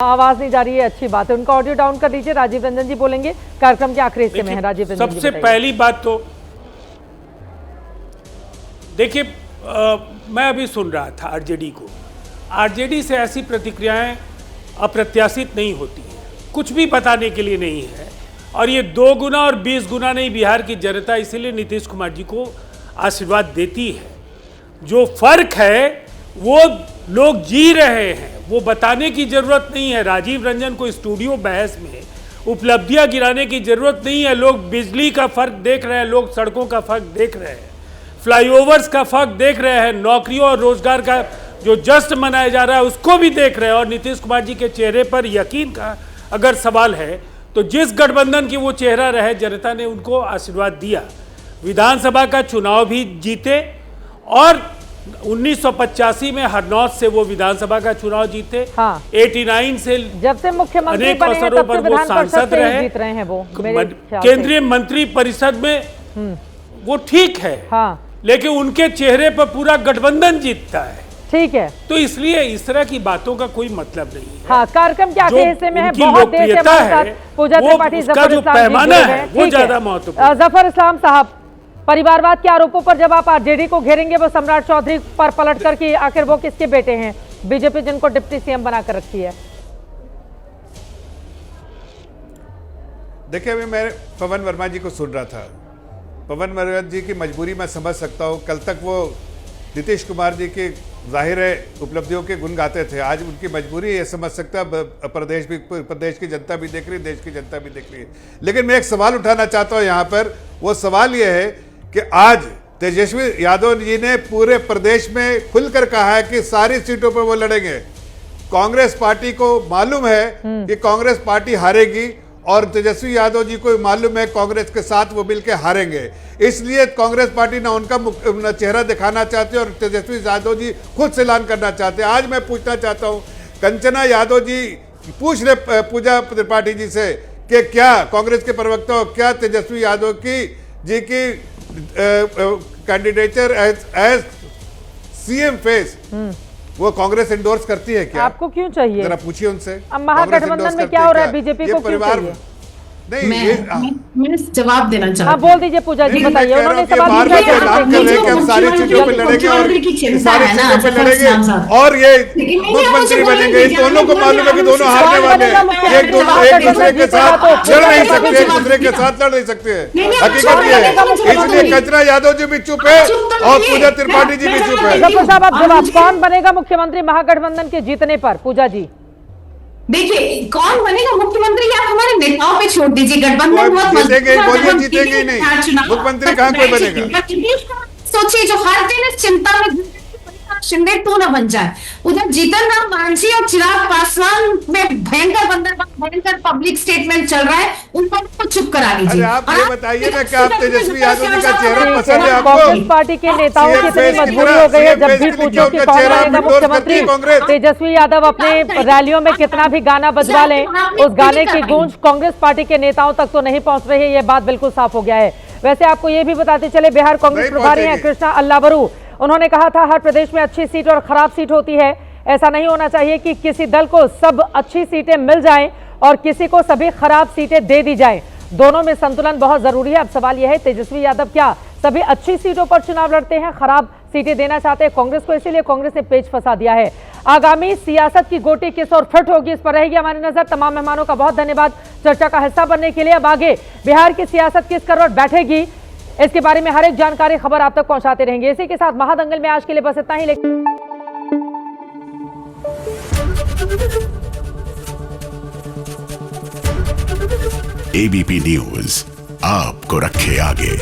आवाज नहीं जा रही है, अच्छी बात है। उनका ऑडियो डाउन कर दीजिए। राजीव रंजन जी बोलेंगे, कार्यक्रम के आखिरी हिस्से में है। राजीव रंजन जी सबसे पहली बात तो देखिए, मैं अभी सुन रहा था आरजेडी को। आरजेडी से ऐसी प्रतिक्रियाएं अप्रत्याशित नहीं होती हैं, कुछ भी बताने के लिए नहीं है। और ये 2 गुना और 20 गुना नहीं, बिहार की जनता इसीलिए नीतीश कुमार जी को आशीर्वाद देती है। जो फर्क है वो लोग जी रहे हैं, वो बताने की जरूरत नहीं है। राजीव रंजन को स्टूडियो बहस में उपलब्धियां गिराने की जरूरत नहीं है। लोग बिजली का फर्क देख रहे हैं, लोग सड़कों का फर्क देख रहे हैं, फ्लाईओवर्स का फर्क देख रहे हैं, नौकरियों और रोजगार का जो जश्न मनाया जा रहा है उसको भी देख रहे हैं। और नीतीश कुमार जी के चेहरे पर यकीन का अगर सवाल है तो जिस गठबंधन की वो चेहरा रहे, जनता ने उनको आशीर्वाद दिया। विधानसभा का चुनाव भी जीते और 1985 में हरनौत से वो विधानसभा का चुनाव जीते। हाँ। 89 से जब से मुख्यमंत्री अनेक बने हैं, अवसरों तब पर से वो विधान परिषद सांसद से ही रहे, जीत रहे हैं वो, मेरे ख्याल से। केंद्रीय मंत्री परिषद में वो ठीक है। हाँ। लेकिन उनके चेहरे पर पूरा गठबंधन जीतता है। ठीक है, तो इसलिए इस तरह की बातों का कोई मतलब नहीं है। हाँ, कार्यक्रम के आखिरी हिस्से में है। उनकी बहुत देर से लोकप्रियता हमारे साथ है, पूजा वो त्रिपाठी, उसका जफर जो इस्लाम जी पैमाना जुड़े हुए है हैं। वो ठीक ज्यादा महत्वपूर्ण है। जफर इस्लाम साहब, परिवारवाद के आरोपों पर जब आप आरजेडी को घेरेंगे, वो सम्राट चौधरी पर पलट कर कि आखिर वो किसके बेटे हैं, बीजेपी जिनको डिप्टी सीएम बनाकर रखी है। देखिए, अभी मैं पवन वर्मा जी को सुन रहा था। पवन वर्मा जी की मजबूरी मैं समझ सकता हूँ। कल तक वो नीतीश कुमार जी की जाहिर है उपलब्धियों के गुण गाते थे, आज उनकी मजबूरी ये समझ सकता है। प्रदेश की जनता भी देख रही है, देश की जनता भी देख रही है। लेकिन मैं एक सवाल उठाना चाहता हूँ यहाँ पर। वो सवाल ये है कि आज तेजस्वी यादव जी ने पूरे प्रदेश में खुलकर कहा है कि सारी सीटों पर वो लड़ेंगे। कांग्रेस पार्टी को मालूम है कि कांग्रेस पार्टी हारेगी और तेजस्वी यादव जी को मालूम है कांग्रेस के साथ वो मिलकर हारेंगे। इसलिए कांग्रेस पार्टी ना उनका चेहरा दिखाना चाहती है और तेजस्वी यादव जी खुद से ऐलान करना चाहते हैं। आज मैं पूछना चाहता हूं, कंचना यादव जी पूछ ले पूजा त्रिपाठी जी से कि क्या कांग्रेस के प्रवक्ता, क्या तेजस्वी यादव जी की कैंडिडेचर एज सीएम फेस वो कांग्रेस एंडोर्स करती है क्या? आपको क्यों चाहिए? जरा पूछिए उनसे। अब महागठबंधन में क्या हो रहा है, बीजेपी को क्यों चाहिए? नहीं, मैं जवाब देना चाहती हूँ। हाँ, बोल दीजिए पूजा जी, बताइए। उन्होंने सवाल और ये मुख्यमंत्री बनेंगे, इस दोनों को मालूम है कि दोनों हारने वाले हैं। एक दूसरे के साथ लड़ नहीं सकते, एक दूसरे के साथ लड़ नहीं सकते। हकीकत ये है, इसलिए कंचना यादव जी भी चुप है और पूजा त्रिपाठी जी भी चुप है। जफर साहब, आप जवाब, कौन बनेगा मुख्यमंत्री महागठबंधन के जीतने पर? पूजा जी देखिए, कौन बनेगा मुख्यमंत्री आप हमारे नेताओं पे छोड़ दीजिए। गठबंधन बहुत जीतेंगे ही नहीं, मुख्यमंत्री कहाँ कोई बनेगा? सोचिए, जो हर दिन इस चिंता में शिंदे टू न बन जाए। उधर जीतन राम मांझी और चिराग पासवान में भयंकर पब्लिक स्टेटमेंट चल रहा है, उनको चुप करा लीजिए। आप ये बताइए ना, क्या आप तेजस्वी यादव जी का चेहरा पसंद है आपको? कांग्रेस पार्टी के नेताओं की इतनी मजबूरी हो गई है, जब भी पूछो कि कौन बनेगा मुख्यमंत्री, तेजस्वी यादव अपने रैलियों में कितना भी गाना बजवा लें, उस गाने की गूंज कांग्रेस पार्टी के नेताओं तक तो नहीं पहुंच रही है। ये बात बिल्कुल साफ हो गया है। वैसे आपको ये भी बताते चले, बिहार कांग्रेस प्रभारी हैं कृष्णा अल्लावरू, उन्होंने कहा था हर प्रदेश में अच्छी सीट और खराब सीट होती है। ऐसा नहीं होना चाहिए कि किसी दल को सब अच्छी सीटें मिल जाएं और किसी को सभी खराब सीटें दे दी जाएं। दोनों में संतुलन बहुत जरूरी है। अब सवाल यह है, तेजस्वी यादव क्या सभी अच्छी सीटों पर चुनाव लड़ते हैं, खराब सीटें देना चाहते हैं कांग्रेस को? इसीलिए कांग्रेस ने पेच फंसा दिया है। आगामी सियासत की गोटी किस और फिट होगी, इस पर रहेगी हमारी नजर। तमाम मेहमानों का बहुत धन्यवाद चर्चा का हिस्सा बनने के लिए। अब आगे बिहार की सियासत किस करवट बैठेगी, इसके बारे में हर एक जानकारी, खबर आप तक पहुंचाते रहेंगे। इसी के साथ महादंगल में आज के लिए बस इतना ही। एबीपी न्यूज आपको रखे आगे।